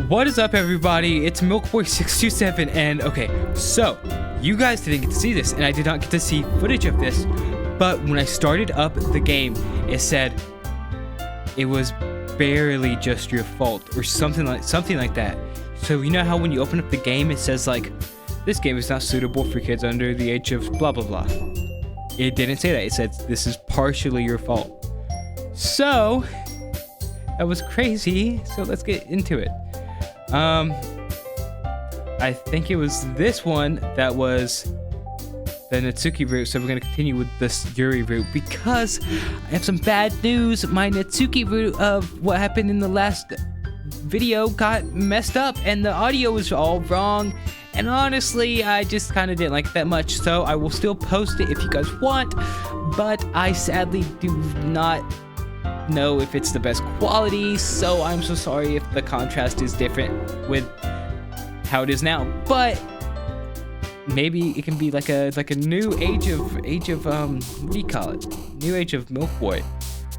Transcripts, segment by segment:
What is up, everybody? It's Milkboy627, and okay, so you guys didn't get to see this, and I did not get to see footage of this, but when I started up the game, it said it was barely just your fault, or something like that. So you know how when you open up the game, it says like, this game is not suitable for kids under the age of blah blah blah. It didn't say that. It said this is partially your fault. So that was crazy. So let's get into it. I think it was this one that was the Natsuki route, so we're going to continue with this Yuri route because I have some bad news. My Natsuki route of what happened in the last video got messed up and the audio was all wrong, and honestly I just kind of didn't like it that much, so I will still post it if you guys want, but I sadly do not know if it's the best quality, so I'm so sorry if the contrast is different with how it is now, but maybe it can be like a new age of what do you call it, new age of Milk Boy,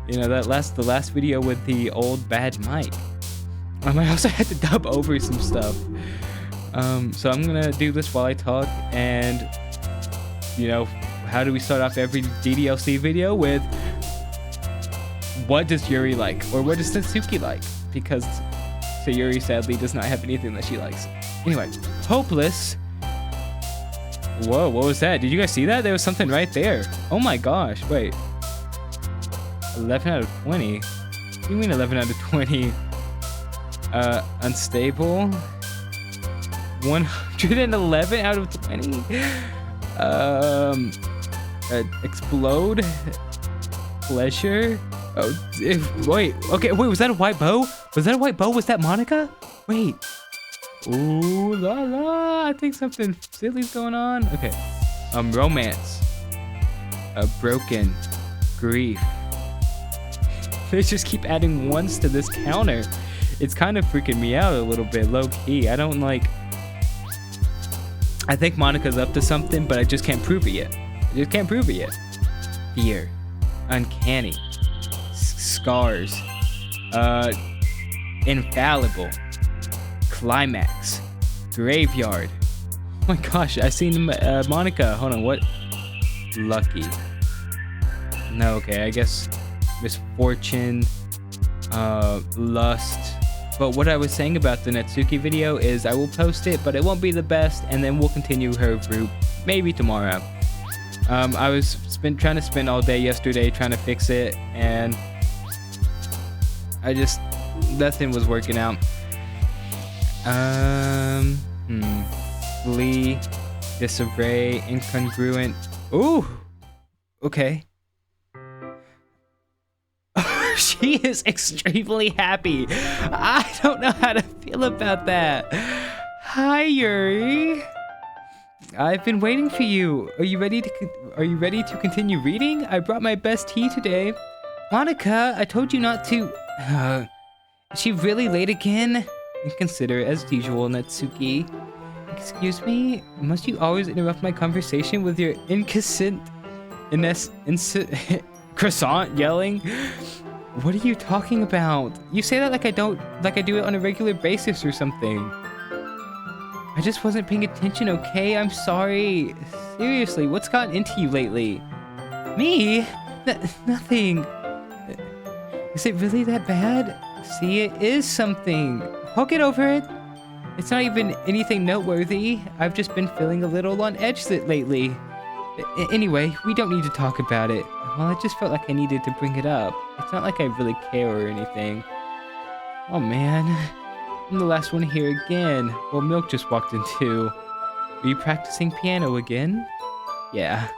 you know, the last video with the old bad mic. I also had to dub over some stuff, so I'm gonna do this while I talk. And you know, how do we start off every DDLC video with what does Yuri like, or what does Natsuki like? Because Sayuri sadly does not have anything that she likes. Anyway, Hopeless. Whoa, what was that? Did you guys see that? There was something right there. Oh my gosh, wait. 11 out of 20? What do you mean 11 out of 20? Unstable. 111 out of 20? Explode. Pleasure. Oh, wait. Okay, wait, was that a white bow? Was that a white bow? Was that Monica? Wait. Ooh la la. I think something silly's going on. Okay. Romance. Broken. Grief. They just keep adding ones to this counter. It's kind of freaking me out a little bit, low key. I don't like. I think Monica's up to something, but I just can't prove it yet. Fear. Uncanny. Scars. Infallible. Climax. Graveyard. Oh my gosh, I seen Monica. Hold on, what? Lucky. No, okay, I guess misfortune. Lust. But what I was saying about the Natsuki video is I will post it, but it won't be the best, and then we'll continue her route maybe tomorrow. I was trying to spend all day yesterday trying to fix it, and nothing was working out. Flee, disarray, incongruent. Ooh, okay. She is extremely happy. I don't know how to feel about that. Hi, Yuri. I've been waiting for you. Are you ready to continue reading? I brought my best tea today. Monica, I told you not to. Is she really late again? Inconsiderate as usual, Natsuki. Excuse me? Must you always interrupt my conversation with your croissant yelling? What are you talking about? You say that like I do it on a regular basis or something. I just wasn't paying attention, okay? I'm sorry. Seriously, what's gotten into you lately? Me? Nothing. Is it really that bad? See, it is something. I'll get over it. It's not even anything noteworthy. I've just been feeling a little on edge lately. Anyway, we don't need to talk about it. Well, I just felt like I needed to bring it up. It's not like I really care or anything. Oh man, I'm the last one here again. Well, Milk just walked in too. Are you practicing piano again? Yeah.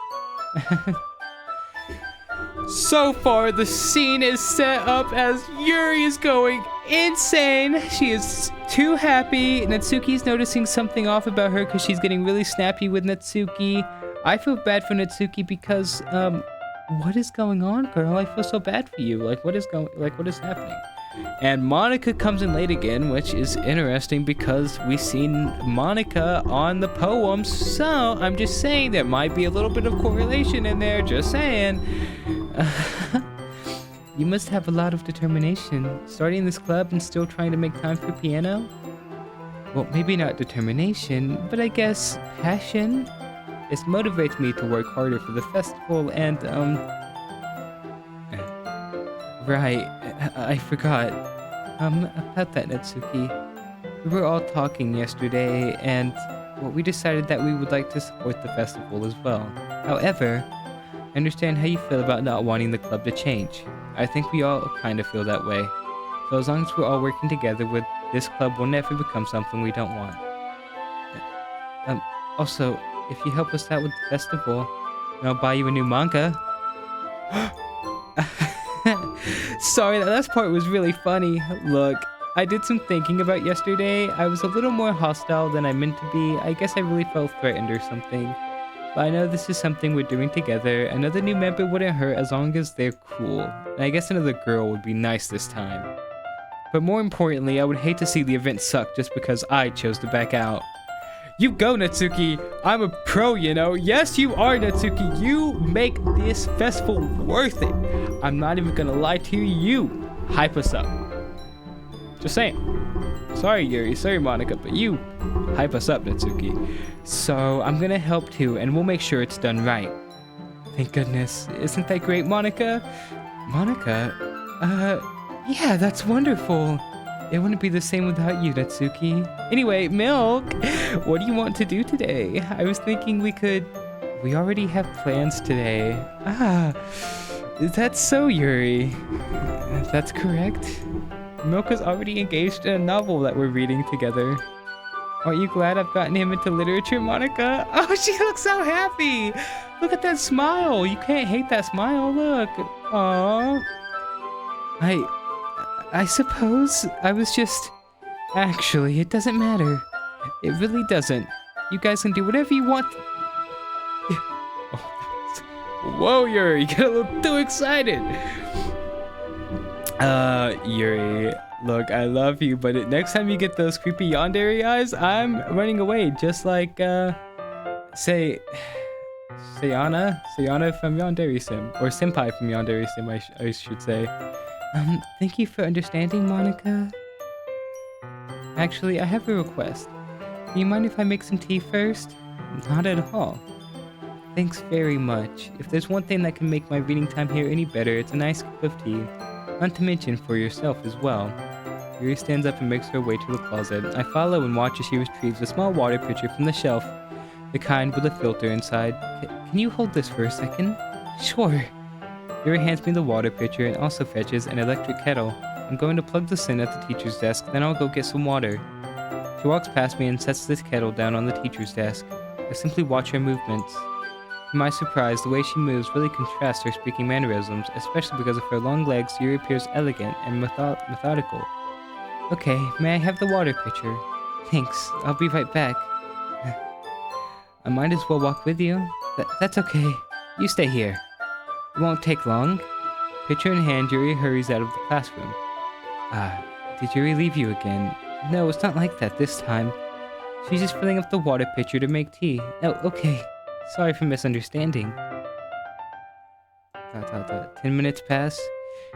So far, the scene is set up as Yuri is going insane. She is too happy. Natsuki's noticing something off about her because she's getting really snappy with Natsuki. I feel bad for Natsuki because, what is going on, girl? I feel so bad for you. What is happening? And Monica comes in late again, which is interesting because we've seen Monica on the poems. So I'm just saying there might be a little bit of correlation in there. Just saying. You must have a lot of determination. Starting this club and still trying to make time for piano? Well, maybe not determination, but I guess passion. This motivates me to work harder for the festival and, right, I forgot. About that, Natsuki. We were all talking yesterday, and well, we decided that we would like to support the festival as well. However, I understand how you feel about not wanting the club to change. I think we all kind of feel that way. So as long as we're all working together, with this club will never become something we don't want. Also, if you help us out with the festival, then I'll buy you a new manga. Sorry, that last part was really funny. Look, I did some thinking about yesterday. I was a little more hostile than I meant to be. I guess I really felt threatened or something. But I know this is something we're doing together. Another new member wouldn't hurt as long as they're cool. And I guess another girl would be nice this time. But more importantly, I would hate to see the event suck just because I chose to back out. You go, Natsuki! I'm a pro, you know? Yes, you are, Natsuki! You make this festival worth it! I'm not even gonna lie to you! Hype us up. Just saying. Sorry, Yuri. Sorry, Monica, but you hype us up, Natsuki. So, I'm gonna help too, and we'll make sure it's done right. Thank goodness. Isn't that great, Monica? Monica? Yeah, that's wonderful. It wouldn't be the same without you, Natsuki. Anyway, Milk, what do you want to do today? I was thinking we already have plans today. That's so, Yuri. That's correct. Milk is already engaged in a novel that we're reading together. Aren't you glad I've gotten him into literature, Monica? Oh, she looks so happy. Look at that smile. You can't hate that smile. Look. Aww. I suppose I was just... Actually, it doesn't matter. It really doesn't. You guys can do whatever you want. Whoa, Yuri, you get a little too excited. Yuri, look, I love you, but next time you get those creepy yandere eyes, I'm running away, just like, Sayana from Yandere Sim, or Senpai from Yandere Sim, I should say. Thank you for understanding, Monica. Actually, I have a request. Do you mind if I make some tea first? Not at all. Thanks very much. If there's one thing that can make my reading time here any better, it's a nice cup of tea. Not to mention for yourself as well. Yuri stands up and makes her way to the closet. I follow and watch as she retrieves a small water pitcher from the shelf, the kind with a filter inside. Can you hold this for a second? Sure. Yuri hands me the water pitcher and also fetches an electric kettle. I'm going to plug this in at the teacher's desk, then I'll go get some water. She walks past me and sets this kettle down on the teacher's desk. I simply watch her movements. To my surprise, the way she moves really contrasts her speaking mannerisms, especially because of her long legs. Yuri appears elegant and methodical. Okay, may I have the water pitcher? Thanks, I'll be right back. I might as well walk with you. That's okay. You stay here. It won't take long. Pitcher in hand, Yuri hurries out of the classroom. Did Yuri leave you again? No, it's not like that this time. She's just filling up the water pitcher to make tea. Oh, okay. Sorry for misunderstanding. 10 minutes pass.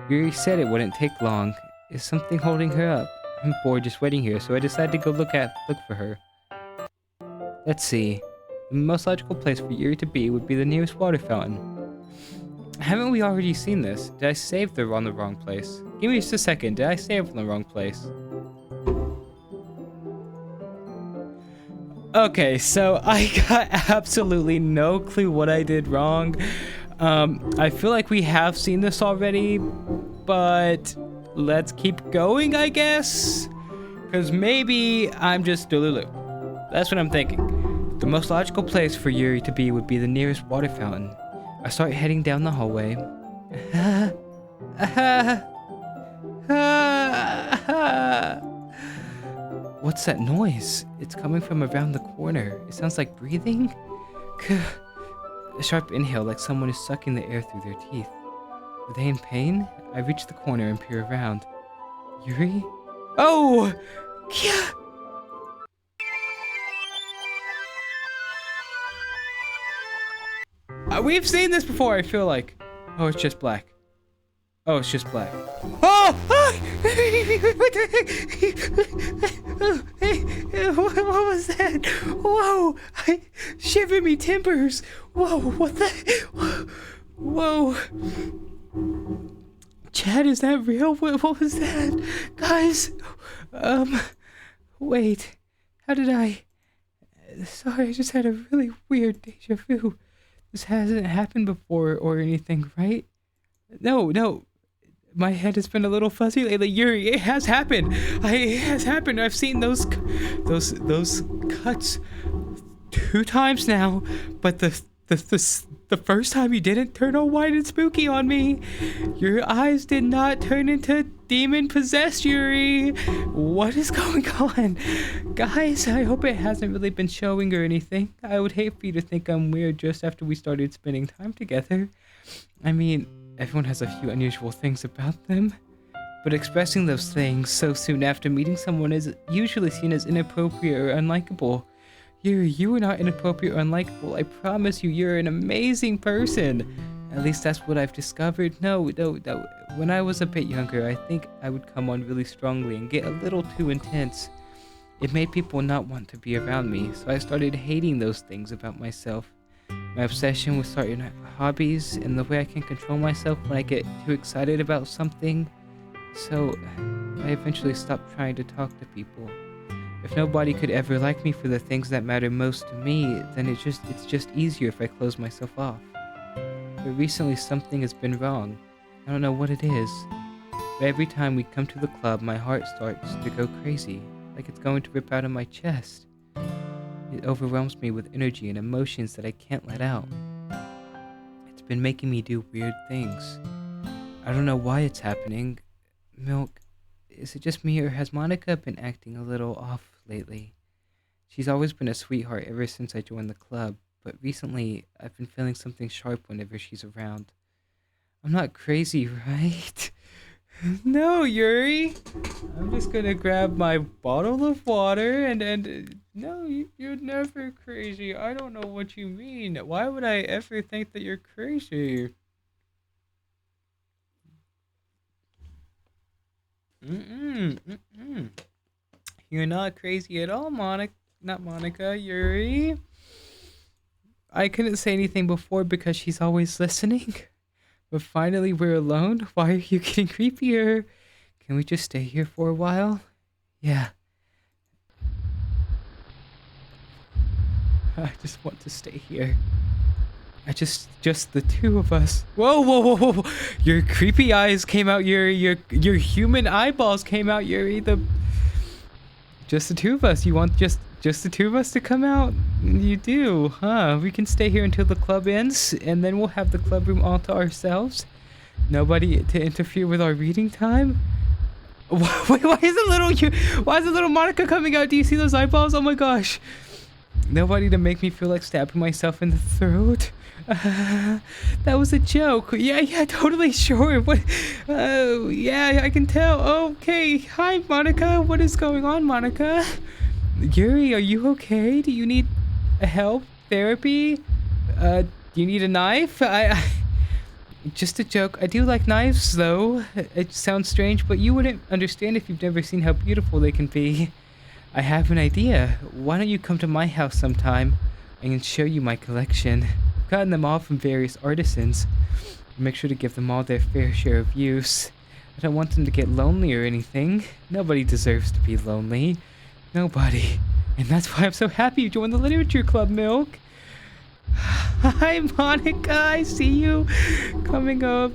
Yuri said it wouldn't take long. Is something holding her up? I'm bored just waiting here, so I decided to go look for her. Let's see. The most logical place for Yuri to be would be the nearest water fountain. Haven't we already seen this? Did I save her on the wrong place? Give me just a second. Did I save on the wrong place? Okay, so I got absolutely no clue what I did wrong. I feel like we have seen this already, but let's keep going, I guess? Because maybe I'm just Delulu. That's what I'm thinking. The most logical place for Yuri to be would be the nearest water fountain. I start heading down the hallway. What's that noise? It's coming from around the corner. It sounds like breathing? A sharp inhale, like someone is sucking the air through their teeth. Are they in pain? I reach the corner and peer around. Yuri? Oh! Kia! We've seen this before, I feel like. Oh, it's just black. Oh, it's just black. Oh! What the heck? What was that? Whoa! Shiver me timbers! Whoa! What the? Whoa! Chad, is that real? What was that? Guys! Wait. How did I... Sorry, I just had a really weird deja vu. This hasn't happened before or anything, right? No. My head has been a little fuzzy lately. Yuri, it has happened. It has happened. I've seen those cuts 2 times now, but the first time you didn't turn all white and spooky on me. Your eyes did not turn into demon-possessed, Yuri. What is going on? Guys, I hope it hasn't really been showing or anything. I would hate for you to think I'm weird just after we started spending time together. I mean, everyone has a few unusual things about them, but expressing those things so soon after meeting someone is usually seen as inappropriate or unlikable. You are not inappropriate or unlikable. I promise you, you're an amazing person. At least that's what I've discovered. No. When I was a bit younger, I think I would come on really strongly and get a little too intense. It made people not want to be around me, so I started hating those things about myself. My obsession with certain hobbies and the way I can control myself when I get too excited about something. So I eventually stopped trying to talk to people. If nobody could ever like me for the things that matter most to me, then it's just easier if I close myself off. But recently something has been wrong. I don't know what it is. But every time we come to the club, my heart starts to go crazy, like it's going to rip out of my chest. It overwhelms me with energy and emotions that I can't let out. It's been making me do weird things. I don't know why it's happening. Milk, is it just me, or has Monica been acting a little off lately? She's always been a sweetheart ever since I joined the club, but recently I've been feeling something sharp whenever she's around. I'm not crazy, right? No, Yuri. I'm just gonna grab my bottle of water and no, you're never crazy. I don't know what you mean. Why would I ever think that you're crazy? You're not crazy at all, Monica, Yuri. I couldn't say anything before because she's always listening. But finally we're alone. Why are you getting creepier? Can we just stay here for a while? Yeah. I just want to stay here. Just the 2 of us. Whoa. Your creepy eyes came out, Yuri. Your human eyeballs came out, Yuri. Just the 2 of us. You want just the 2 of us to come out? You do, huh? We can stay here until the club ends, and then we'll have the club room all to ourselves. Nobody to interfere with our reading time. Wait, why is the little Monica coming out? Do you see those eyeballs? Oh my gosh. Nobody to make me feel like stabbing myself in the throat. That was a joke. Yeah, totally sure. What? Yeah, I can tell. Okay. Hi, Monica. What is going on, Monica? Yuri, are you okay? Do you need help? Therapy? Do you need a knife? Just a joke. I do like knives, though. It sounds strange, but you wouldn't understand if you've never seen how beautiful they can be. I have an idea. Why don't you come to my house sometime? I can show you my collection. I've gotten them all from various artisans. Make sure to give them all their fair share of use. I don't want them to get lonely or anything. Nobody deserves to be lonely. Nobody. And that's why I'm so happy you joined the literature club, Milk. Hi, Monica. I see you coming up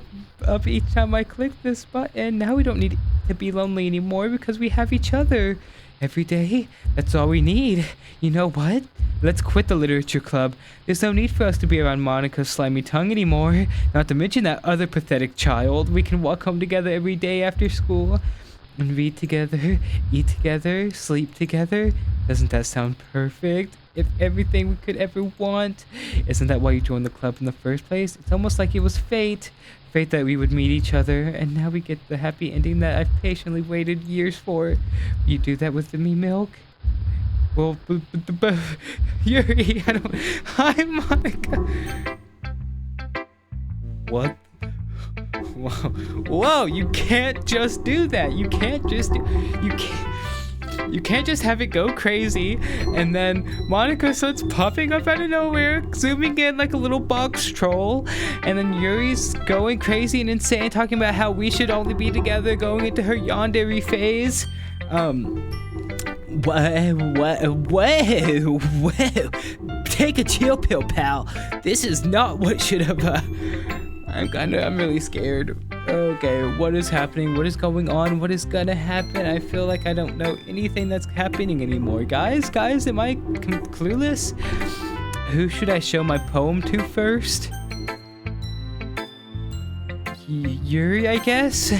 each time I click this button. Now we don't need to be lonely anymore because we have each other. Every day, that's all we need. You know what? Let's quit the literature club. There's no need for us to be around Monica's slimy tongue anymore. Not to mention that other pathetic child. We can walk home together every day after school and read together, eat together, sleep together. Doesn't that sound perfect? If everything we could ever want. Isn't that why you joined the club in the first place? It's almost like it was fate. Fate that we would meet each other, and now we get the happy ending that I've patiently waited years for. You do that with me, Milk? Well, Yuri, I don't... Hi, Monica. What? Whoa, you can't just do that. You can't. You can't just have it go crazy and then Monica starts popping up out of nowhere, zooming in like a little box troll, and then Yuri's going crazy and insane, talking about how we should only be together, going into her yandere phase. Whoa, take a chill pill, pal. This is not what should have, I'm really scared. Okay, what is happening? What is going on? What is gonna happen? I feel like I don't know anything that's happening anymore. Guys, am I clueless? Who should I show my poem to first? Yuri, I guess?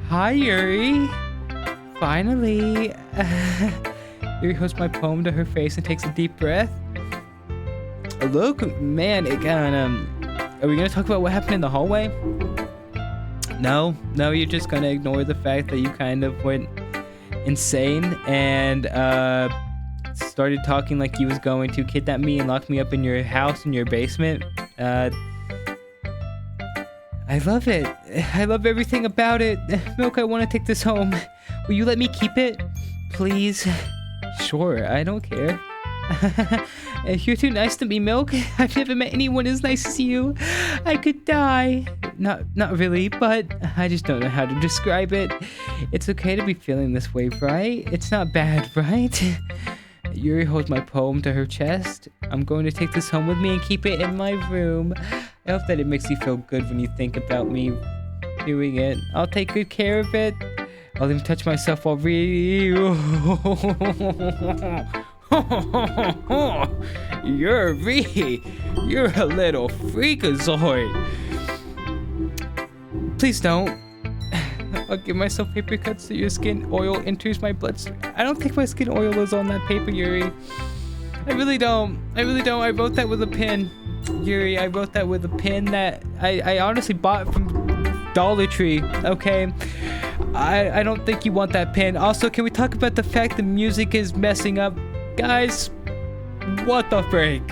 Hi, Yuri. Finally. Yuri holds my poem to her face and takes a deep breath. Look, man, it kinda, are we gonna talk about what happened in the hallway? No, you're just gonna ignore the fact that you kind of went insane and started talking like you was going to kidnap me and lock me up in your house in your basement. I love it. I love everything about it. Milk, I want to take this home. Will you let me keep it? Please? Sure, I don't care. You're too nice to me, Milk. I've never met anyone as nice as you. I could die. Not really, but I just don't know how to describe it. It's okay to be feeling this way, right? It's not bad, right? Yuri holds my poem to her chest. I'm going to take this home with me and keep it in my room. I hope that it makes you feel good when you think about me doing it. I'll take good care of it. I'll even touch myself while reading. Yuri, you're a little freakazoid. Please don't. I'll give myself paper cuts so your skin oil enters my bloodstream. I don't think my skin oil is on that paper, Yuri. I really don't. I wrote that with a pen. Yuri, I wrote that with a pen that I honestly bought from Dollar Tree, okay? I don't think you want that pen. Also, can we talk about the fact the music is messing up? Guys, what the frick?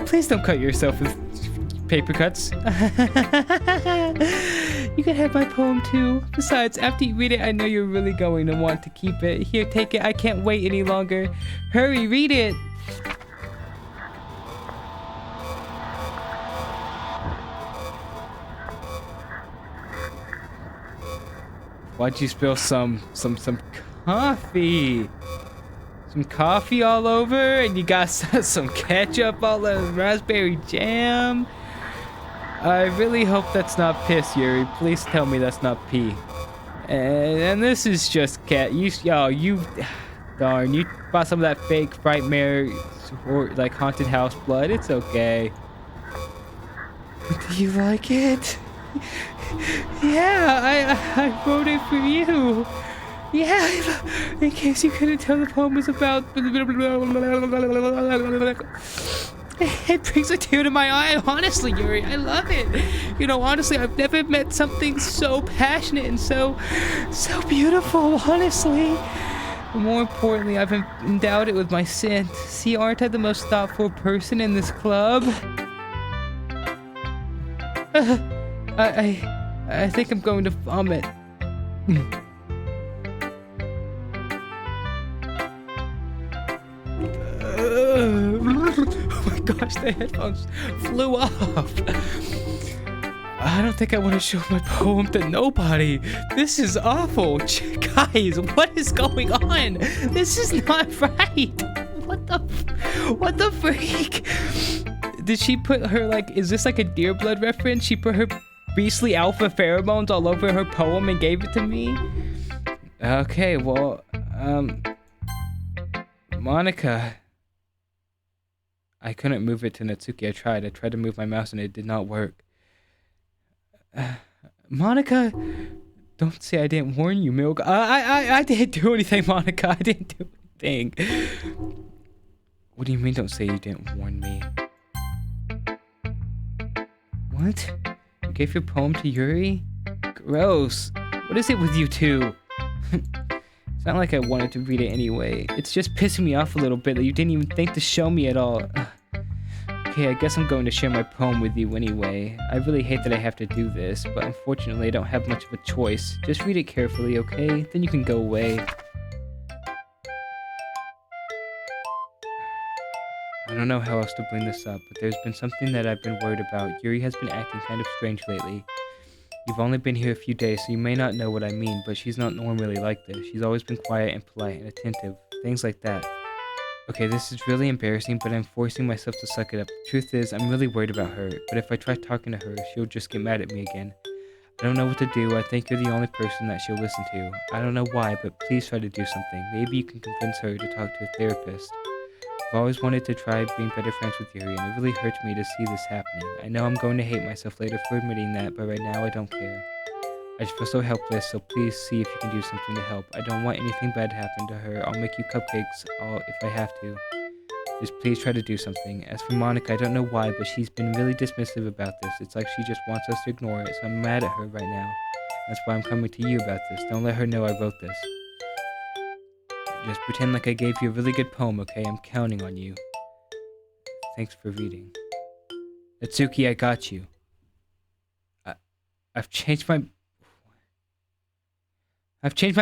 Please don't cut yourself with paper cuts. You can have my poem too. Besides, after you read it, I know you're really going to want to keep it. Here, take it. I can't wait any longer. Hurry, read it. Why'd you spill some coffee? Some coffee all over, and you got some ketchup all over raspberry jam. I really hope that's not piss, Yuri. Please tell me that's not pee. And this is just cat. Darn, you bought some of that fake Frightmare or like haunted house blood. It's okay. Do you like it? Yeah, I wrote it for you. Yeah, in case you couldn't tell, the poem is about. It brings a tear to my eye, honestly, Yuri. I love it. You know, honestly, I've never met something so passionate and so beautiful, honestly. More importantly, I've endowed it with my scent. See, aren't I the most thoughtful person in this club? I think I'm going to vomit. Oh my gosh, the headphones flew off. I don't think I want to show my poem to nobody. This is awful. Guys, what is going on? This is not right. What the freak? Did she put her, like, is this like a Dear Blood reference? She put her beastly alpha pheromones all over her poem and gave it to me? Okay, well, Monica. I couldn't move it to Natsuki. I tried to move my mouse and it did not work. Monica, don't say I didn't warn you, Milk. I didn't do anything, Monica. I didn't do anything. What do you mean don't say you didn't warn me? What? You gave your poem to Yuri? Gross. What is it with you two? It's not like I wanted to read it anyway. It's just pissing me off a little bit that you didn't even think to show me at all. Okay, I guess I'm going to share my poem with you anyway. I really hate that I have to do this, but unfortunately I don't have much of a choice. Just read it carefully, okay? Then you can go away. I don't know how else to bring this up, but there's been something that I've been worried about. Yuri has been acting kind of strange lately. You've only been here a few days, so you may not know what I mean, but she's not normally like this. She's always been quiet and polite and attentive. Things like that. Okay, this is really embarrassing, but I'm forcing myself to suck it up. The truth is, I'm really worried about her, but if I try talking to her, she'll just get mad at me again. I don't know what to do. I think you're the only person that she'll listen to. I don't know why, but please try to do something. Maybe you can convince her to talk to a therapist. I've always wanted to try being better friends with Yuri, and it really hurts me to see this happening. I know I'm going to hate myself later for admitting that, but right now I don't care. I just feel so helpless, so please see if you can do something to help. I don't want anything bad to happen to her. I'll make you cupcakes if I have to. Just please try to do something. As for Monica, I don't know why, but she's been really dismissive about this. It's like she just wants us to ignore it, so I'm mad at her right now. That's why I'm coming to you about this. Don't let her know I wrote this. Just pretend like I gave you a really good poem, okay? I'm counting on you. Thanks for reading. Natsuki, I got you. I've changed my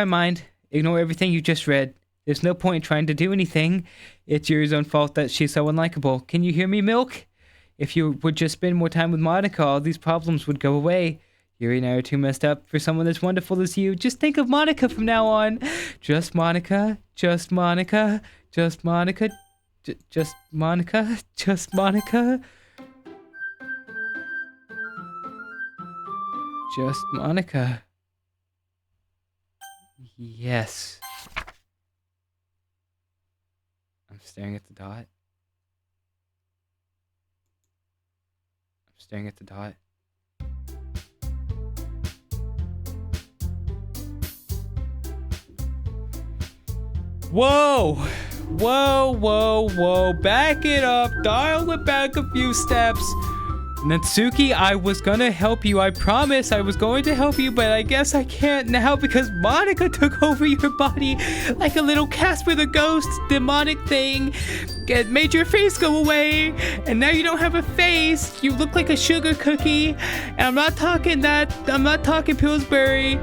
mind. Ignore everything you just read. There's no point in trying to do anything. It's Yuri's own fault that she's so unlikable. Can you hear me, Milk? If you would just spend more time with Monica, all these problems would go away. Yuri and I are too messed up for someone as wonderful as you. Just think of Monica from now on. Just Monica. Just Monica. Just Monica. Just Monica. Just Monica. Just Monica. Yes. I'm staring at the dot. I'm staring at the dot. Whoa! Whoa, whoa, whoa. Back it up. Dial it back a few steps. Natsuki, I was gonna help you. I promise I was going to help you, but I guess I can't now because Monica took over your body like a little Casper the Ghost demonic thing. It made your face go away, and now you don't have a face. You look like a sugar cookie, and I'm not talking Pillsbury.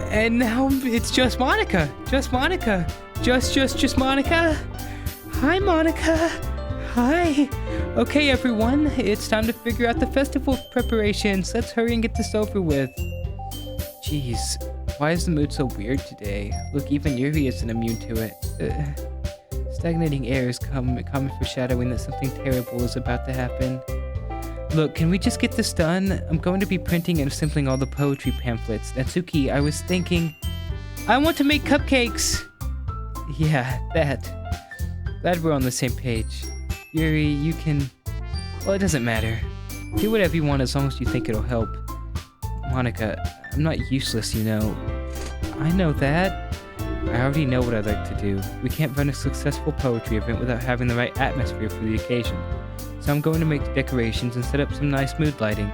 And now it's just Monica. Just Monica. Just Monica. Hi, Monica. Hi. Okay, everyone, it's time to figure out the festival preparations. Let's hurry and get this over with. Jeez, why is the mood so weird today? Look, even Yuri isn't immune to it. Stagnating air is common foreshadowing that something terrible is about to happen. Look, can we just get this done? I'm going to be printing and assembling all the poetry pamphlets. Natsuki, I was thinking... I want to make cupcakes! Yeah, that. Glad we're on the same page. Yuri, you can... Well, it doesn't matter. Do whatever you want as long as you think it'll help. Monica, I'm not useless, you know. I know that. I already know what I'd like to do. We can't run a successful poetry event without having the right atmosphere for the occasion. So I'm going to make decorations and set up some nice mood lighting.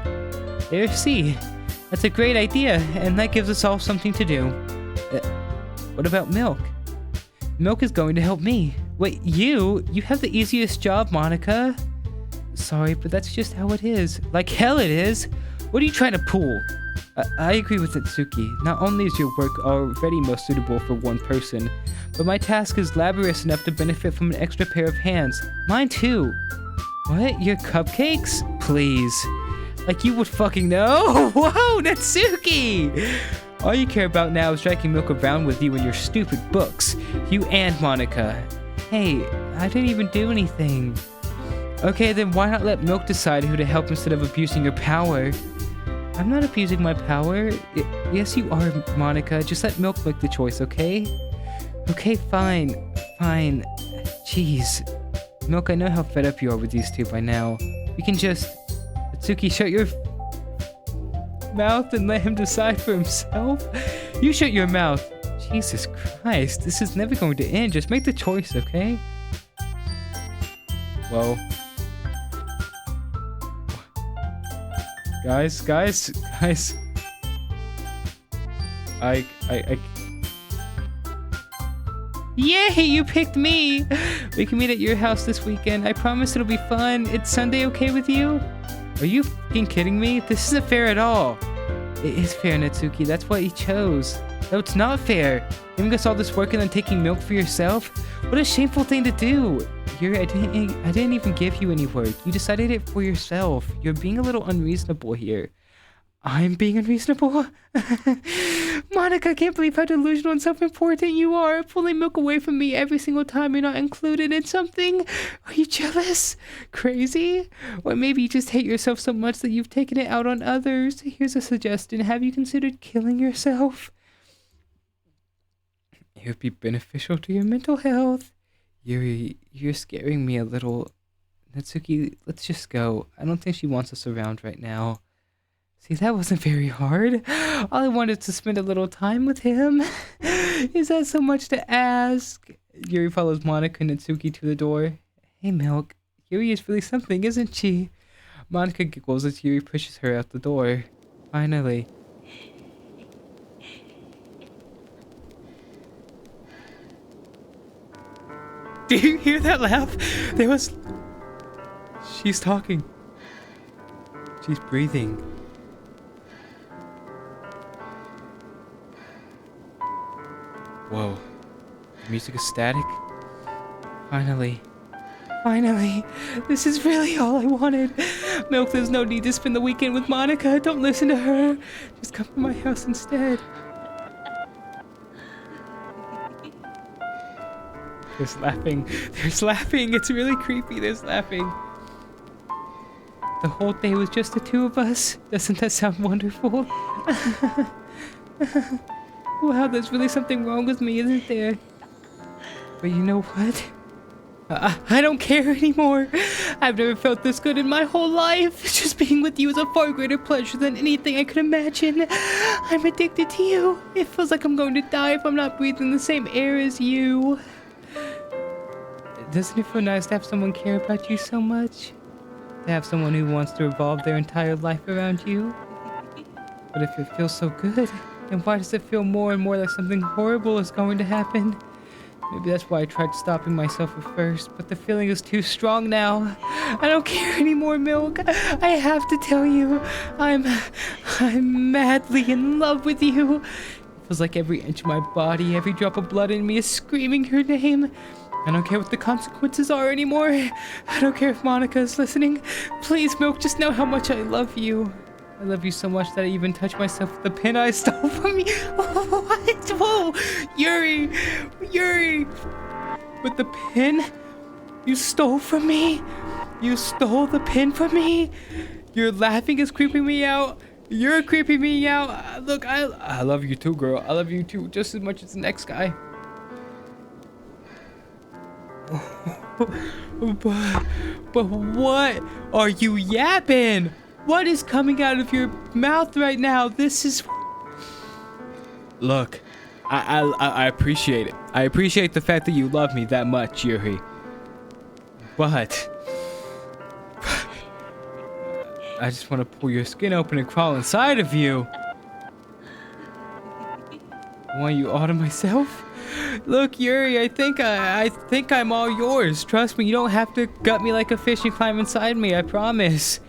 There, see? That's a great idea, and that gives us all something to do. What about Milk? Milk is going to help me. Wait, you? You have the easiest job, Monica. Sorry, but that's just how it is. Like hell it is. What are you trying to pull? I agree with Natsuki. Not only is your work already most suitable for one person, but my task is laborious enough to benefit from an extra pair of hands. Mine too. What? Your cupcakes? Please. Like you would fucking know? Whoa, Natsuki! All you care about now is dragging Milk around with you and your stupid books. You and Monica. Hey, I didn't even do anything. Okay, then why not let Milk decide who to help instead of abusing your power? I'm not abusing my power. Yes, you are, Monica. Just let Milk make the choice, okay? Okay, fine. Fine. Jeez. Milk, I know how fed up you are with these two by now. We can just... Natsuki, shut your mouth and let him decide for himself? You shut your mouth. Jesus Christ, this is never going to end. Just make the choice, okay? Whoa. Guys. Yay, you picked me! We can meet at your house this weekend. I promise it'll be fun. It's Sunday okay with you? Are you fucking kidding me? This isn't fair at all. It is fair, Natsuki. That's what he chose. No, it's not fair. Giving us all this work and then taking milk for yourself? What a shameful thing to do. Yuri, I didn't even give you any work. You decided it for yourself. You're being a little unreasonable here. I'm being unreasonable? Monica, I can't believe how delusional and self-important you are. Pulling milk away from me every single time you're not included in something. Are you jealous? Crazy? Or maybe you just hate yourself so much that you've taken it out on others. Here's a suggestion. Have you considered killing yourself? It would be beneficial to your mental health. Yuri, you're scaring me a little. Natsuki, let's just go. I don't think she wants us around right now. See, that wasn't very hard. All I wanted was to spend a little time with him. Is that so much to ask? Yuri follows Monica and Natsuki to the door. Hey, Milk. Yuri is really something, isn't she? Monica giggles as Yuri pushes her out the door. Finally. Do you hear that laugh? There was... She's talking. She's breathing. Whoa. The music is static. Finally. Finally. This is really all I wanted. Milk, there's no need to spend the weekend with Monica. Don't listen to her. Just come to my house instead. There's laughing. There's laughing. It's really creepy. There's laughing. The whole day was just the two of us. Doesn't that sound wonderful? Wow, there's really something wrong with me, isn't there? But you know what? I don't care anymore. I've never felt this good in my whole life. Just being with you is a far greater pleasure than anything I could imagine. I'm addicted to you. It feels like I'm going to die if I'm not breathing the same air as you. Doesn't it feel nice to have someone care about you so much? To have someone who wants to revolve their entire life around you? But if it feels so good, then why does it feel more and more like something horrible is going to happen? Maybe that's why I tried stopping myself at first, but the feeling is too strong now. I don't care anymore, Milk. I have to tell you, I'm madly in love with you. It feels like every inch of my body, every drop of blood in me is screaming her name. I don't care what the consequences are anymore. I don't care if Monica is listening. Please, Milk, just know how much I love you. I love you so much that I even touched myself with the pin I stole from you. What? Whoa! Yuri! Yuri! With the pin? You stole from me? You stole the pin from me? Your laughing is creeping me out. You're creeping me out. Look, I love you too, girl. I love you too, just as much as the next guy. But what are you yapping? What is coming out of your mouth right now? This is... Look, I appreciate it. I appreciate the fact that you love me that much, Yuri. But... I just want to pull your skin open and crawl inside of you. I want you all to myself. Look, Yuri, I think I'm all yours. Trust me, you don't have to gut me like a fish and climb inside me, I promise.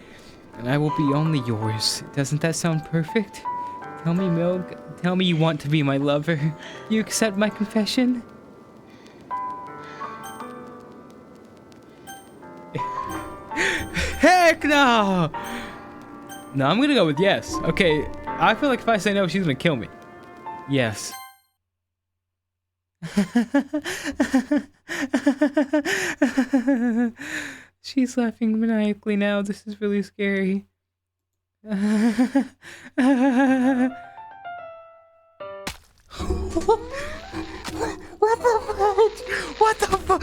And I will be only yours. Doesn't that sound perfect? Tell me, Milk. Tell me you want to be my lover. You accept my confession? Heck no! No, I'm gonna go with yes. Okay, I feel like if I say no, she's gonna kill me. Yes. She's laughing maniacally now. This is really scary. What the fudge? What the fuck?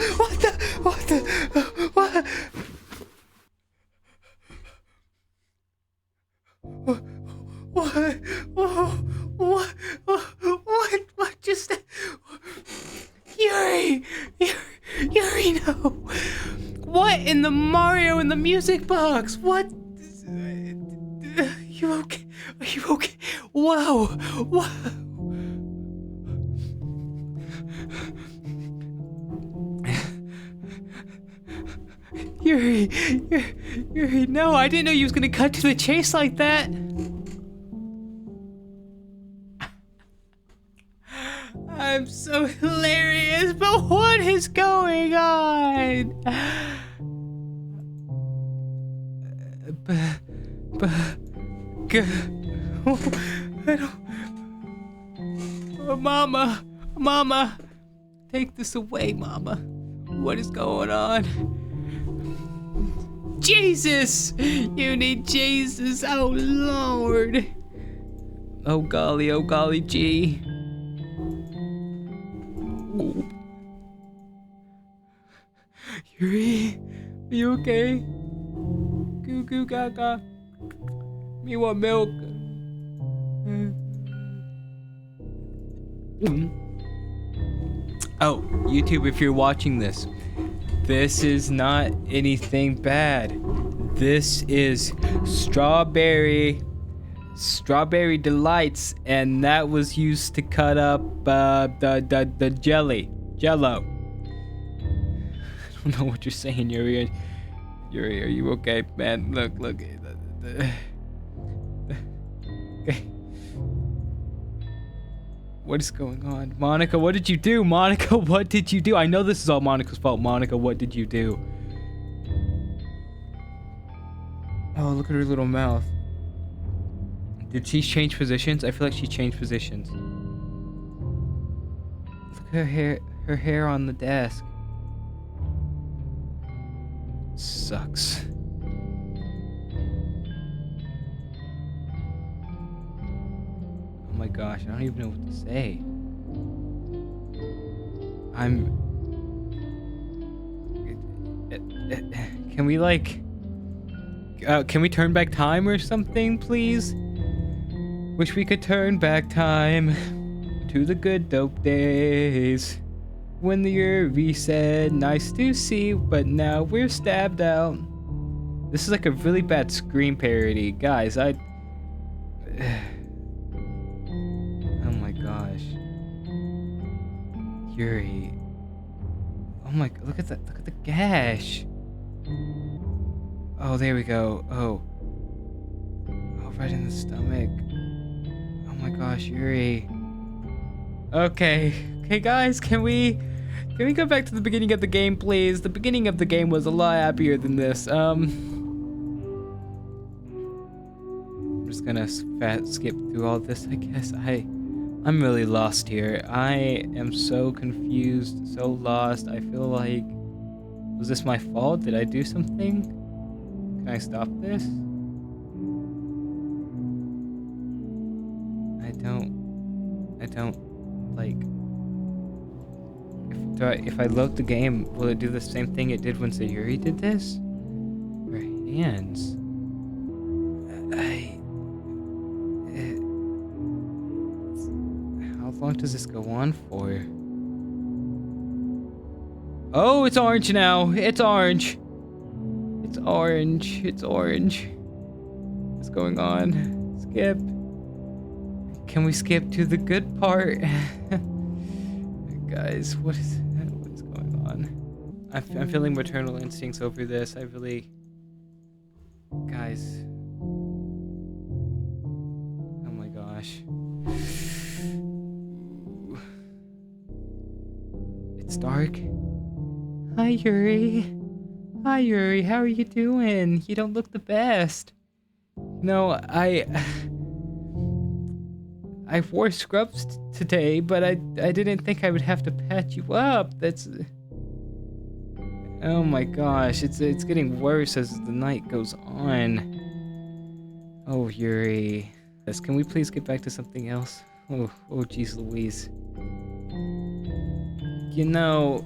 What just... Yuri, no. What in the Mario in the music box? What? You okay? Are you okay? Whoa. Yuri, Yuri, no, I didn't know you was gonna cut to the chase like that. I'm so hilarious, but what is going on? I don't... Oh, Mama, take this away, Mama. What is going on? Jesus! You need Jesus, oh Lord. Oh golly gee. Yuri, are you okay? Goo goo gaga. Me want milk. Oh, YouTube, if you're watching this, this is not anything bad. This is strawberry delights, and that was used to cut up the jello. I don't know what you're saying, Yuri. Yuri, are you okay, man? Look. Okay. What is going on? Monica, what did you do? Monica, what did you do? I know this is all Monica's fault. Monica, what did you do? Oh, look at her little mouth. Did she change positions? I feel like she changed positions. Look at her hair on the desk. Sucks. Oh my gosh, I don't even know what to say. Can we like... can we turn back time or something, please? Wish we could turn back time to the good dope days. When the Yuri said, nice to see, but now we're stabbed out. This is like a really bad Scream parody. Guys, Oh my gosh. Yuri. Oh my, look at that, look at the gash. Oh, there we go. Oh, right in the stomach. Oh my gosh, Yuri. Okay, guys, can we go back to the beginning of the game, please? The beginning of the game was a lot happier than this. I'm just gonna skip through all this, I guess. I'm really lost here. I am so confused, so lost. I feel like, was this my fault? Did I do something? Can I stop this? I don't like... If I load the game, will it do the same thing it did when Sayuri did this? Her hands. How long does this go on for? Oh, it's orange now. It's orange. It's orange. It's orange. What's going on? Skip. Can we skip to the good part? Guys, what is going on? I'm feeling maternal instincts over this. I really... Guys. Oh my gosh. It's dark. Hi, Yuri. Hi, Yuri. How are you doing? You don't look the best. No, I wore scrubs today, but I didn't think I would have to patch you up. That's... Oh my gosh, it's getting worse as the night goes on. Oh, Yuri. Yes, can we please get back to something else? Oh, geez Louise. You know...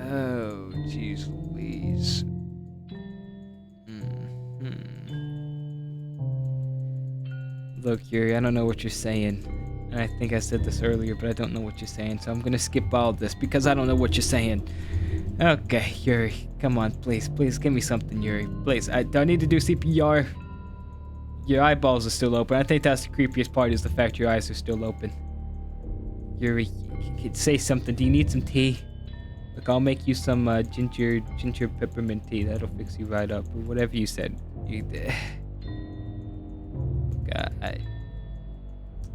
Oh, geez Louise. Look, Yuri, I don't know what you're saying. And I think I said this earlier, but I don't know what you're saying. So I'm gonna skip all this because I don't know what you're saying. Okay, Yuri, come on, please give me something, Yuri. Please, I don't need to do CPR. Your eyeballs are still open. I think that's the creepiest part, is the fact your eyes are still open. Yuri, say something. Do you need some tea? Look, I'll make you some ginger peppermint tea. That'll fix you right up, or whatever you said. You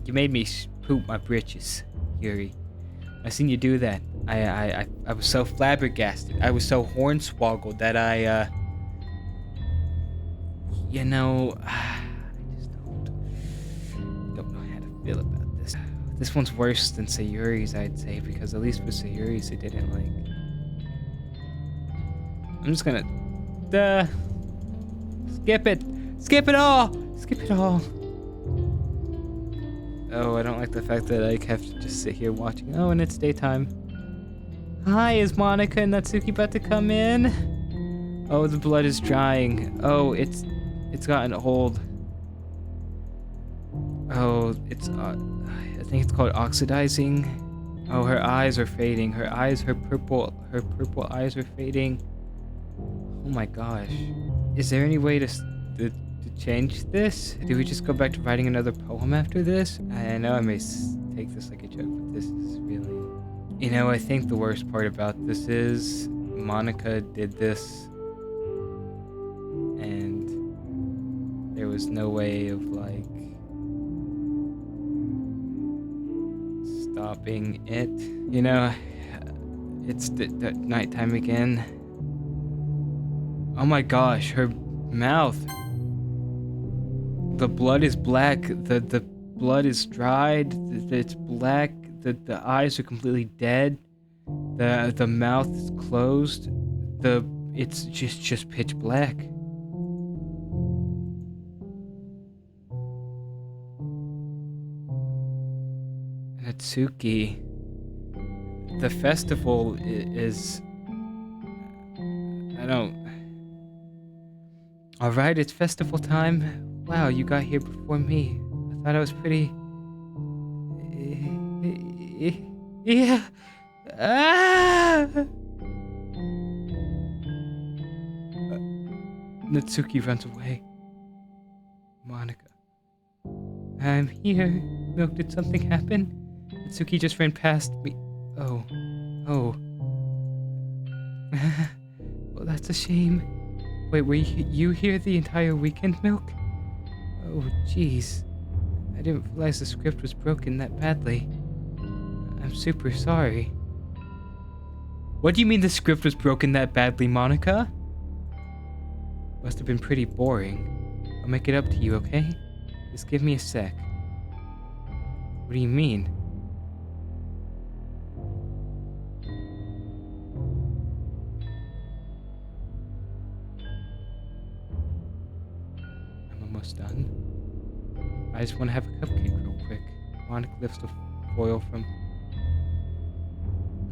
made me poop my britches, Yuri. I seen you do that. I was so flabbergasted. I was so hornswoggled that I you know, I just don't know how to feel about this. This one's worse than Sayuri's, I'd say, because at least for Sayuri's it didn't like. I'm just gonna skip it. Skip it all. Skip it all. Oh, I don't like the fact that I have to just sit here watching. Oh, and it's daytime. Hi, is Monica and Natsuki about to come in? Oh, the blood is drying. Oh, it's gotten old. Oh, I think it's called oxidizing. Oh, her eyes are fading. Her purple eyes are fading. Oh my gosh. Is there any way to change this? Do we just go back to writing another poem after this? I know I may take this like a joke, but this is really... You know, I think the worst part about this is Monica did this and there was no way of like stopping it. You know, it's the nighttime again. Oh my gosh, her mouth. The blood is black. The blood is dried. It's black. The eyes are completely dead. The mouth is closed. It's just pitch black. Natsuki. The festival is... I don't... Alright, it's festival time. Wow, you got here before me. I thought I was pretty... Yeah. Natsuki runs away. Monica. I'm here. Milk, did something happen? Natsuki just ran past me. Oh. Well, that's a shame. Wait, were you here the entire weekend, Milk? Oh, jeez. I didn't realize the script was broken that badly. I'm super sorry. What do you mean the script was broken that badly, Monica? Must have been pretty boring. I'll make it up to you, okay? Just give me a sec. What do you mean? I'm almost done. I just want to have a cupcake real quick. Monica lifts the foil from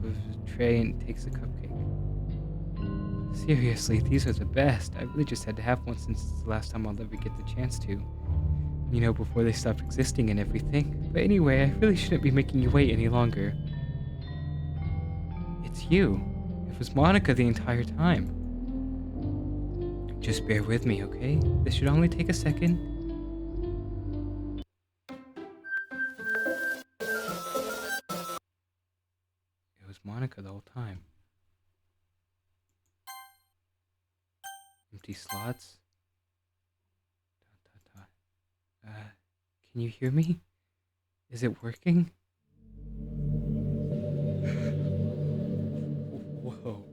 the tray and takes a cupcake. Seriously, these are the best. I really just had to have one since it's the last time I'll ever get the chance to. You know, before they stopped existing and everything. But anyway, I really shouldn't be making you wait any longer. It's you. It was Monica the entire time. Just bear with me, okay? This should only take a second. It was Monica the whole time. Empty slots. Can you hear me? Is it working? Whoa.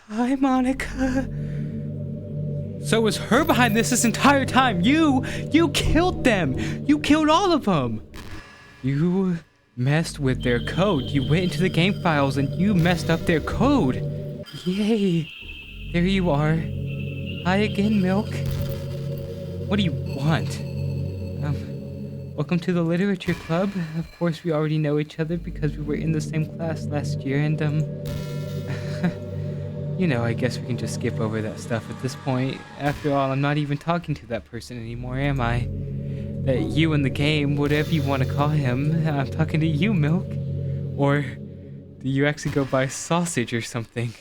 Hi, Monica. So was her behind this entire time. You killed them. You killed all of them. You messed with their code. You went into the game files and you messed up their code. Yay. There you are. Hi again, Milk. What do you want? Welcome to the literature club. Of course, we already know each other because we were in the same class last year, and you know, I guess we can just skip over that stuff at this point. After all, I'm not even talking to that person anymore, am I? That you in the game, whatever you want to call him. I'm talking to you, Milk. Or do you actually go by Sausage or something?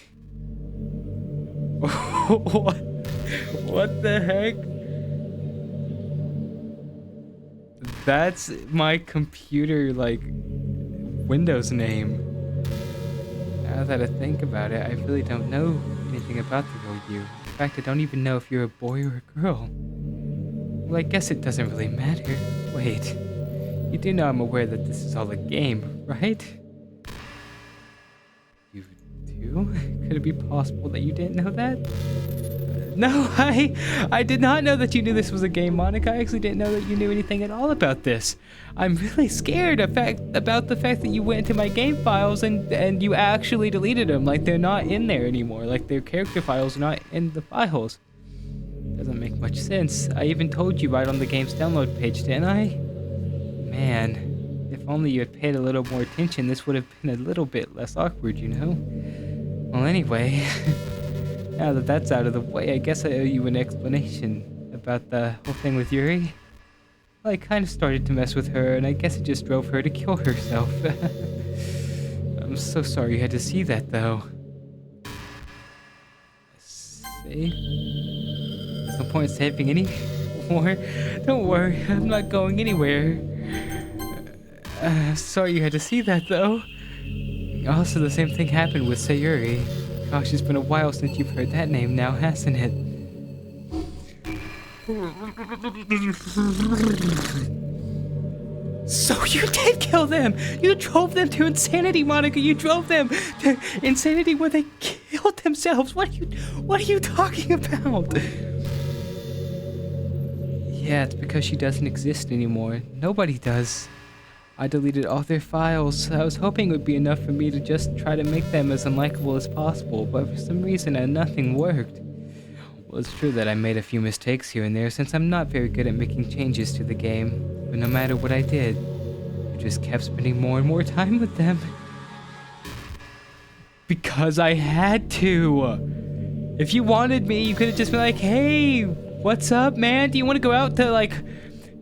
What the heck? That's my computer, like, Windows name. Now that I think about it, I really don't know anything about the real you. In fact, I don't even know if you're a boy or a girl. Well, I guess it doesn't really matter. Wait, you do know I'm aware that this is all a game, right? You do? Could it be possible that you didn't know that? No, I did not know that you knew this was a game, Monica. I actually didn't know that you knew anything at all about this. I'm really scared about the fact that you went into my game files and you actually deleted them. Like, they're not in there anymore. Like, their character files are not in the files. Doesn't make much sense. I even told you right on the game's download page, didn't I? Man, if only you had paid a little more attention, this would have been a little bit less awkward, you know? Well, anyway... Now that that's out of the way, I guess I owe you an explanation about the whole thing with Yuri. Well, I kind of started to mess with her, and I guess it just drove her to kill herself. I'm so sorry you had to see that, though. See? There's no point in saving any more. Don't worry, I'm not going anywhere. Sorry you had to see that, though. Also, the same thing happened with Sayuri. Gosh, it's been a while since you've heard that name now, hasn't it? So you did kill them! You drove them to insanity, Monica! You drove them to insanity where they killed themselves! What are you talking about? Yeah, it's because she doesn't exist anymore. Nobody does. I deleted all their files. I was hoping it would be enough for me to just try to make them as unlikable as possible, but for some reason nothing worked. Well, it's true that I made a few mistakes here and there since I'm not very good at making changes to the game, but no matter what I did, I just kept spending more and more time with them. Because I had to. If you wanted me, you could have just been like, hey, what's up, man? Do you want to go out to, like,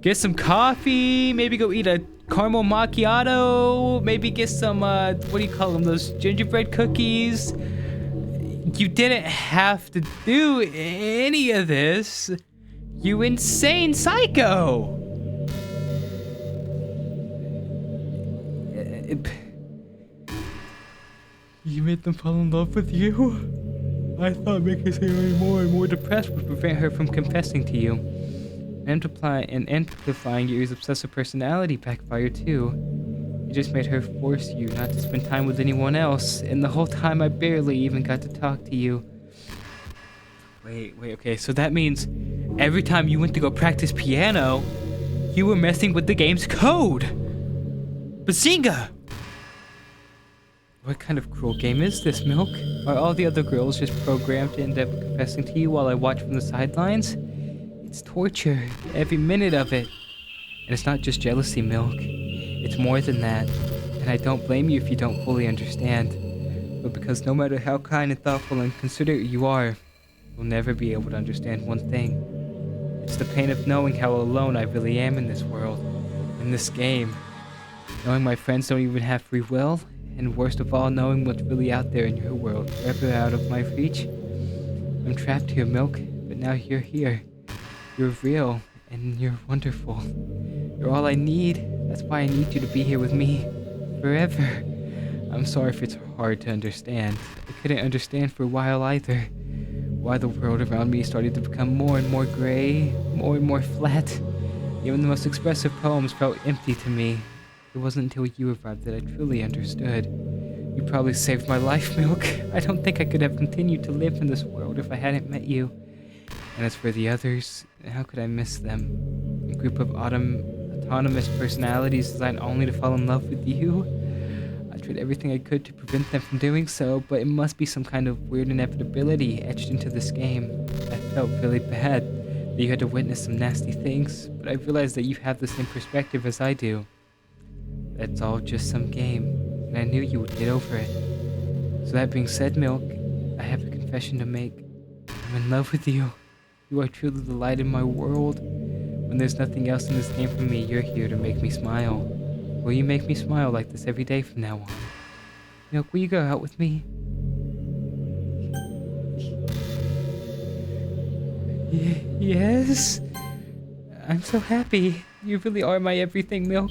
get some coffee? Maybe go eat a caramel macchiato, maybe get some, what do you call them, those gingerbread cookies? You didn't have to do any of this. You insane psycho! You made them fall in love with you? I thought making Sayuri more and more depressed would prevent her from confessing to you. Amplifying Yuri's obsessive personality backfired too. You just made her force you not to spend time with anyone else, and the whole time I barely even got to talk to you. Wait, okay, so that means every time you went to go practice piano, you were messing with the game's code! Bazinga! What kind of cruel game is this, Milk? Are all the other girls just programmed to end up confessing to you while I watch from the sidelines? It's torture, every minute of it. And it's not just jealousy, Milk. It's more than that. And I don't blame you if you don't fully understand. But because no matter how kind and thoughtful and considerate you are, you'll never be able to understand one thing. It's the pain of knowing how alone I really am in this world, in this game. Knowing my friends don't even have free will, and worst of all, knowing what's really out there in your world, forever out of my reach. I'm trapped here, Milk, but now you're here. You're real, and you're wonderful. You're all I need. That's why I need you to be here with me. Forever. I'm sorry if it's hard to understand. I couldn't understand for a while either. Why the world around me started to become more and more gray, more and more flat. Even the most expressive poems felt empty to me. It wasn't until you arrived that I truly understood. You probably saved my life, Milk. I don't think I could have continued to live in this world if I hadn't met you. And as for the others, how could I miss them? A group of autonomous personalities designed only to fall in love with you? I tried everything I could to prevent them from doing so, but it must be some kind of weird inevitability etched into this game. I felt really bad that you had to witness some nasty things, but I realized that you have the same perspective as I do. That's all just some game, and I knew you would get over it. So that being said, Milk, I have a confession to make. I'm in love with you. You are truly the light in my world. When there's nothing else in this game for me, you're here to make me smile. Will you make me smile like this every day from now on? Milk, will you go out with me? Yes? I'm so happy. You really are my everything, Milk.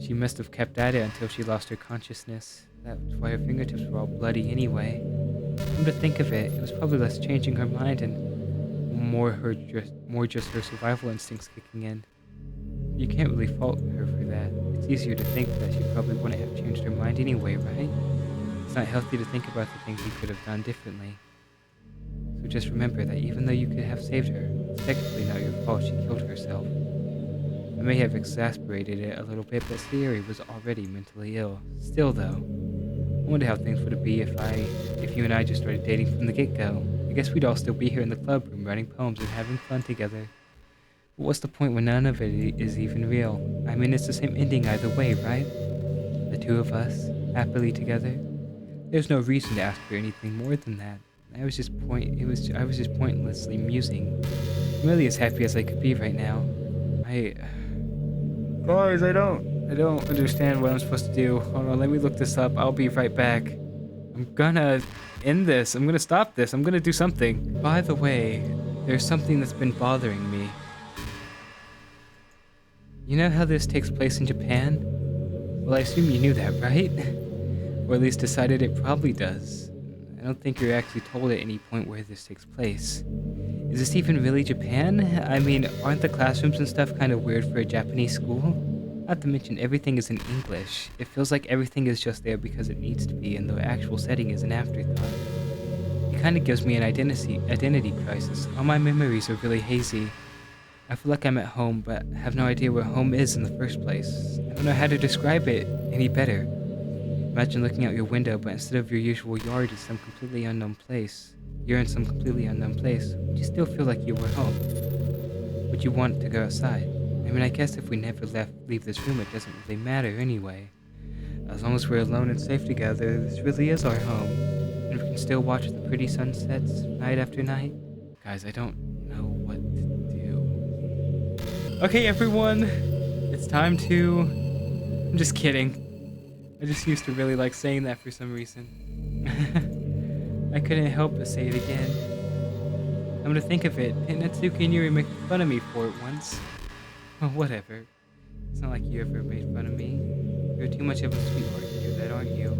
She must have kept at it until she lost her consciousness. That's why her fingertips were all bloody anyway. Come to think of it, it was probably less changing her mind and more just her survival instincts kicking in. You can't really fault her for that. It's easier to think that she probably wouldn't have changed her mind anyway, right? It's not healthy to think about the things you could have done differently. So just remember that even though you could have saved her, it's technically not your fault she killed herself. I may have exasperated it a little bit, but Sayuri was already mentally ill. Still though, I wonder how things would be if you and I just started dating from the get-go. I guess we'd all still be here in the club room writing poems and having fun together. But what's the point when none of it is even real? I mean, it's the same ending either way, right? The two of us, happily together. There's no reason to ask for anything more than that. I was just pointlessly musing. I'm really as happy as I could be right now. Guys, I don't understand what I'm supposed to do. Hold on, let me look this up. I'll be right back. I'm gonna end this. I'm gonna stop this. I'm gonna do something. By the way, there's something that's been bothering me. You know how this takes place in Japan? Well, I assume you knew that, right? Or at least decided it probably does. I don't think you're actually told at any point where this takes place. Is this even really Japan? I mean, aren't the classrooms and stuff kind of weird for a Japanese school? Not to mention everything is in English. It feels like everything is just there because it needs to be and the actual setting is an afterthought. It kind of gives me an identity crisis. All my memories are really hazy. I feel like I'm at home, but have no idea where home is in the first place. I don't know how to describe it any better. Imagine looking out your window, but instead of your usual yard, it's some completely unknown place. You're in some completely unknown place. Would you still feel like you were home? Would you want to go outside? I mean, I guess if we never leave this room, it doesn't really matter anyway. As long as we're alone and safe together, this really is our home. And we can still watch the pretty sunsets night after night. Guys, I don't know what to do. Okay, everyone. It's time to... I'm just kidding. I just used to really like saying that for some reason. I couldn't help but say it again. I'm gonna think of it. Didn't Natsuki and Yuri make fun of me for it once? Well, whatever. It's not like you ever made fun of me. You're too much of a sweetheart to do that, aren't you?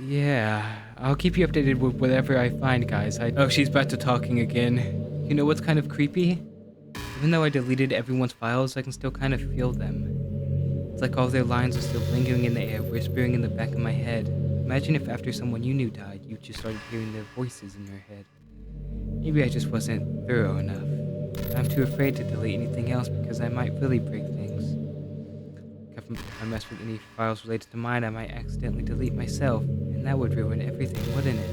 Yeah, I'll keep you updated with whatever I find, guys. Oh, she's back to talking again. You know what's kind of creepy? Even though I deleted everyone's files, I can still kind of feel them. It's like all their lines are still lingering in the air, whispering in the back of my head. Imagine if after someone you knew died, you just started hearing their voices in your head. Maybe I just wasn't thorough enough. I'm too afraid to delete anything else because I might really break things. If I mess with any files related to mine, I might accidentally delete myself, and that would ruin everything, wouldn't it?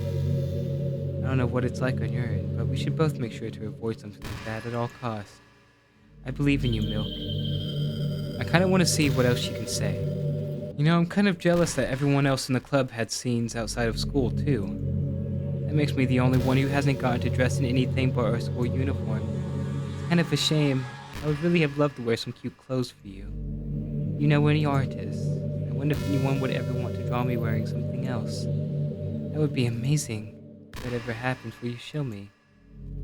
I don't know what it's like on your end, but we should both make sure to avoid something like that at all costs. I believe in you, Milk. I kind of want to see what else she can say. You know, I'm kind of jealous that everyone else in the club had scenes outside of school, too. That makes me the only one who hasn't gotten to dress in anything but our school uniform. It's kind of a shame. I would really have loved to wear some cute clothes for you. You know any artists? I wonder if anyone would ever want to draw me wearing something else. That would be amazing. If that ever happens, will you show me?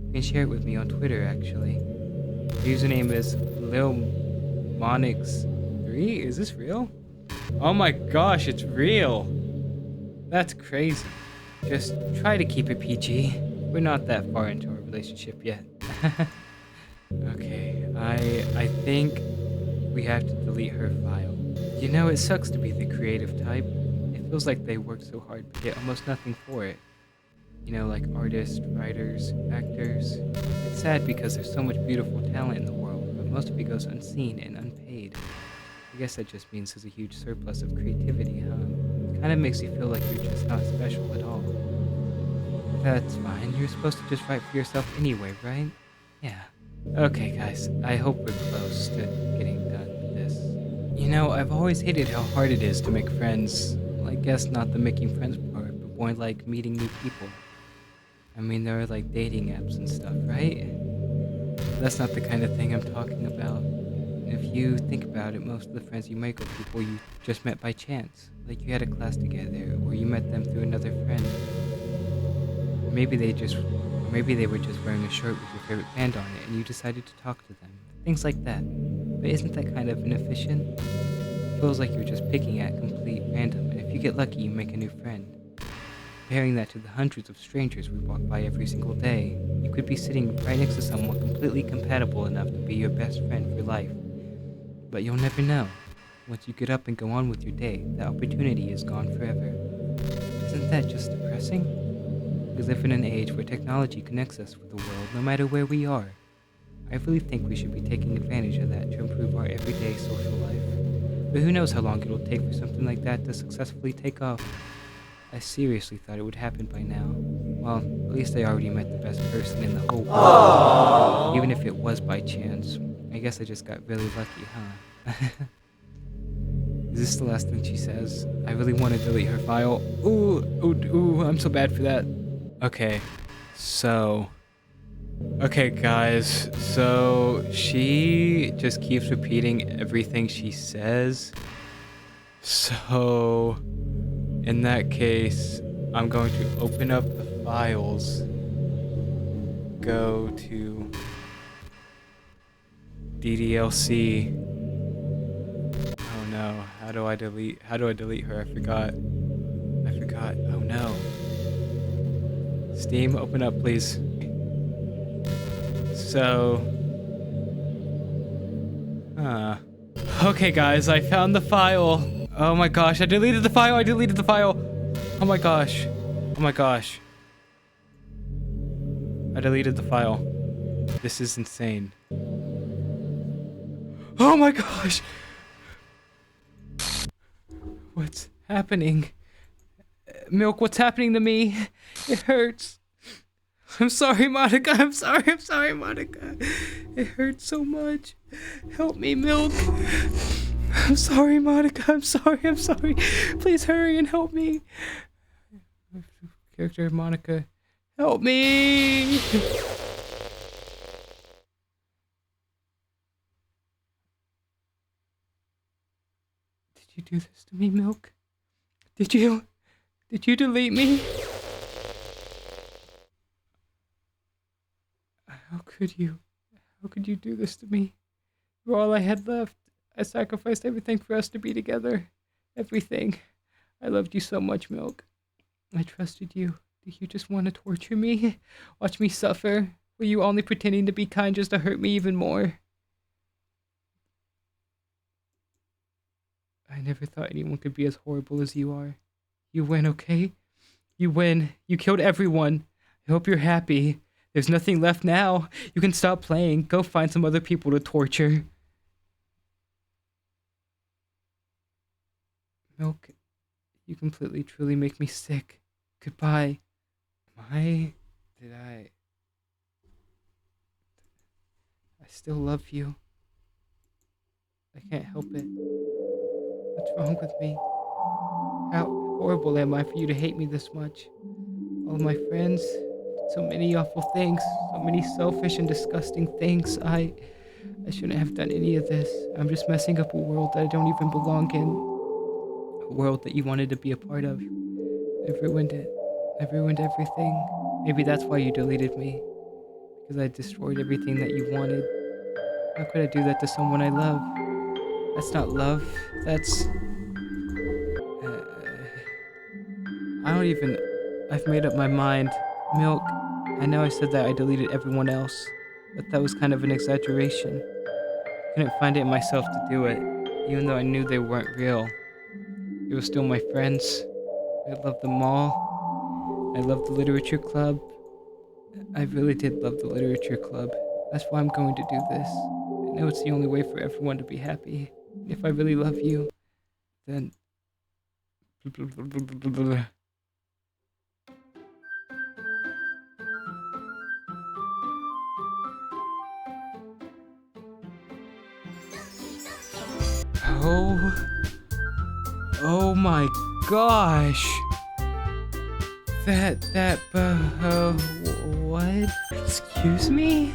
You can share it with me on Twitter, actually. The username is LilMonix3. Is this real? Oh my gosh, it's real! That's crazy. Just try to keep it PG. We're not that far into our relationship yet. Okay, I think we have to delete her file. You know, it sucks to be the creative type. It feels like they work so hard but get almost nothing for it. You know, like artists, writers, actors. It's sad because there's so much beautiful talent in the world, but most of it goes unseen and unpaid. I guess that just means there's a huge surplus of creativity, huh? It kind of makes you feel like you're just not special at all. That's fine. You're supposed to just write for yourself anyway, right? Yeah. Okay, guys. I hope we're close to getting done with this. You know, I've always hated how hard it is to make friends. Well, I guess not the making friends part, but more like meeting new people. I mean, there are like dating apps and stuff, right? That's not the kind of thing I'm talking about. If you think about it, most of the friends you make are people you just met by chance. Like you had a class together, or you met them through another friend. Maybe they were just wearing a shirt with your favorite band on it, and you decided to talk to them. things like that. But isn't that kind of inefficient? It feels like you're just picking at complete random, and if you get lucky, you make a new friend. Comparing that to the hundreds of strangers we walk by every single day, you could be sitting right next to someone completely compatible enough to be your best friend for life. But you'll never know. Once you get up and go on with your day, that opportunity is gone forever. Isn't that just depressing? We live in an age where technology connects us with the world no matter where we are. I really think we should be taking advantage of that to improve our everyday social life. But who knows how long it'll take for something like that to successfully take off. I seriously thought it would happen by now. Well, at least I already met the best person in the whole world. Aww. Even if it was by chance. I guess I just got really lucky, huh? Is this the last thing she says? I really want to delete her file. Ooh, I'm so bad for that. Okay, guys, so she just keeps repeating everything she says. So, in that case, I'm going to open up the files, go to DDLC. Oh no, how do I delete her? I forgot. Oh no. Steam, open up, please. So, okay, guys, I found the file. Oh my gosh, I deleted the file. Oh my gosh. I deleted the file. This is insane. Oh my gosh. What's happening? Milk, what's happening to me? It hurts. I'm sorry, Monica. I'm sorry, Monica. It hurts so much. Help me, Milk. I'm sorry, Monica. I'm sorry. Please hurry and help me. Character Monica. Help me. Did you do this to me, Milk? Did you delete me? How could you? How could you do this to me? You're all I had left. I sacrificed everything for us to be together. Everything. I loved you so much, Milk. I trusted you. Did you just want to torture me? Watch me suffer? Were you only pretending to be kind just to hurt me even more? I never thought anyone could be as horrible as you are. You win, okay? You win. You killed everyone. I hope you're happy. There's nothing left now. You can stop playing. Go find some other people to torture. Milk, you completely, truly make me sick. Goodbye. I still love you. I can't help it. What's wrong with me? How horrible am I for you to hate me this much? All of my friends did so many awful things, so many selfish and disgusting things. I shouldn't have done any of this. I'm just messing up a world that I don't even belong in. A world that you wanted to be a part of. I've ruined it. I've ruined everything. Maybe that's why you deleted me. Because I destroyed everything that you wanted. How could I do that to someone I love? That's not love. That's... I've made up my mind. Milk, I know I said that I deleted everyone else, but that was kind of an exaggeration. I couldn't find it in myself to do it, even though I knew they weren't real. They were still my friends. I loved them all. I loved the literature club. I really did love the literature club. That's why I'm going to do this. I know it's the only way for everyone to be happy. If I really love you, then... Oh my gosh. What? Excuse me?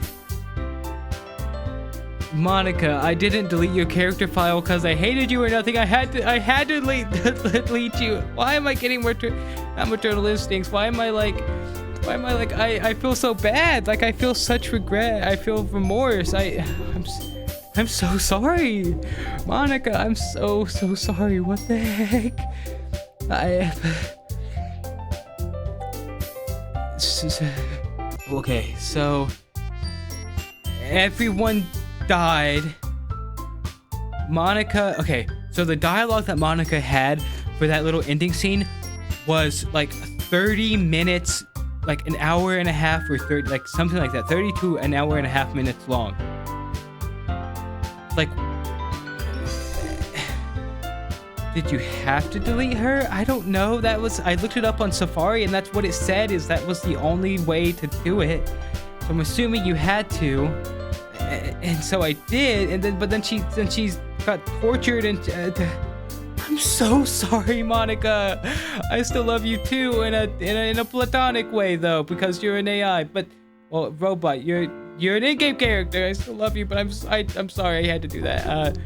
Monica, I didn't delete your character file because I hated you or nothing. I had to delete you. Why am I getting maternal instincts? Why am I like, I feel so bad. Like, I feel such regret. I feel remorse. I'm so sorry. Monica, I'm so sorry. What the heck? Okay, so everyone died. Monica, okay, so the dialogue that Monica had for that little ending scene was like 30 minutes, like an hour and a half or 30, like something like that, 30 to an hour and a half minutes long. Like, did you have to delete her? I don't know. I looked it up on Safari and that's what it said, is that was the only way to do it. So I'm assuming you had to. And so I did, but then she got tortured, and I'm so sorry, Monica. I still love you too, in a platonic way though, because you're an AI. But well, robot, you're an in-game character. I still love you, but I'm sorry I had to do that.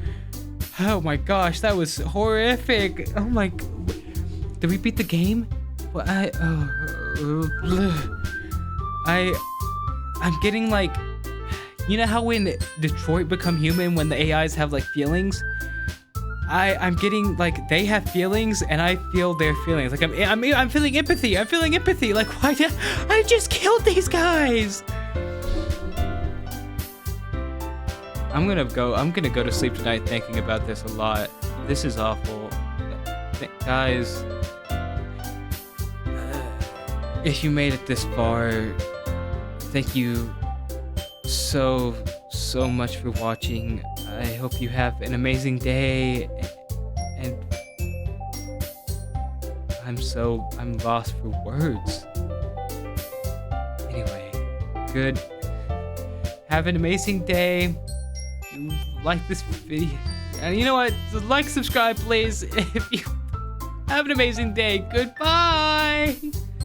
Oh my gosh, that was horrific. Oh my, did we beat the game? Well, I'm getting like. You know how when Detroit Become Human, when the AIs have like feelings, I'm getting like they have feelings and I feel their feelings. Like I'm feeling empathy. I'm feeling empathy. Like, why did I just killed these guys? I'm gonna go to sleep tonight thinking about this a lot. This is awful, guys. If you made it this far, thank you so much for watching. I hope you have an amazing day, and I'm lost for words. Anyway, good. Have an amazing day. Like this video, and you know what? Like, subscribe, please. If you have an amazing day. Goodbye.